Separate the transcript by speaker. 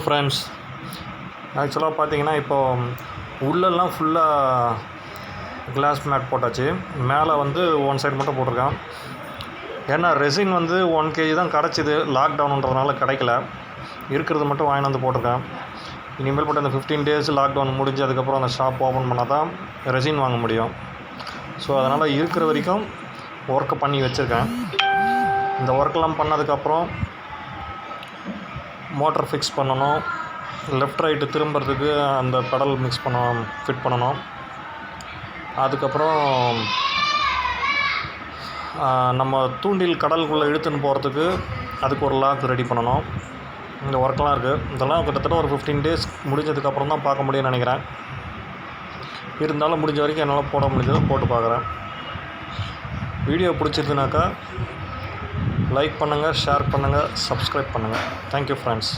Speaker 1: Friends. ஆக்சுவலாக பார்த்தீங்கன்னா இப்போது உள்ளெல்லாம் ஃபுல்லாக கிளாஸ் மேட் போட்டாச்சு. மேலே வந்து ஒன் சைடு மட்டும் போட்டிருக்கேன். ஏன்னா ரெசின் வந்து 1 kg தான் கிடச்சிது. லாக்டவுனுன்றதுனால கிடைக்கல. இருக்கிறது மட்டும் வாங்கிட்டு வந்து போட்டிருக்கேன். இனிமேல் போட்டு அந்த 15 days லாக்டவுன் முடிஞ்சு அதுக்கப்புறம் அந்த ஷாப் ஓப்பன் பண்ணால் தான் ரெசின் வாங்க முடியும். ஸோ அதனால் இருக்கிற வரைக்கும் ஒர்க்கை பண்ணி வச்சுருக்கேன். இந்த ஒர்க்கெல்லாம் பண்ணதுக்கப்புறம் மோட்டர் ஃபிக்ஸ் பண்ணணும். லெஃப்ட் ரைட்டு திரும்புறதுக்கு அந்த பெடல் ஃபிட் பண்ணணும். அதுக்கப்புறம் நம்ம தூண்டில் கடலுக்குள்ளே இழுத்துன்னு போகிறதுக்கு அதுக்கு ஒரு லாக் ரெடி பண்ணணும். இந்த ஒர்க்கெலாம் இருக்குது. இதெல்லாம் கிட்டத்தட்ட ஒரு 15 days முடிஞ்சதுக்கப்புறம் தான் பார்க்க முடியும்னு நினைக்கிறேன். இருந்தாலும் முடிஞ்ச வரைக்கும் என்னால் போட முடிஞ்சதை போட்டு பார்க்குறேன். வீடியோ பிடிச்சிருந்துனாக்கா லைக் பண்ணுங்கள், ஷேர் பண்ணுங்கள், சப்ஸ்கிரைப் பண்ணுங்கள். Thank you friends.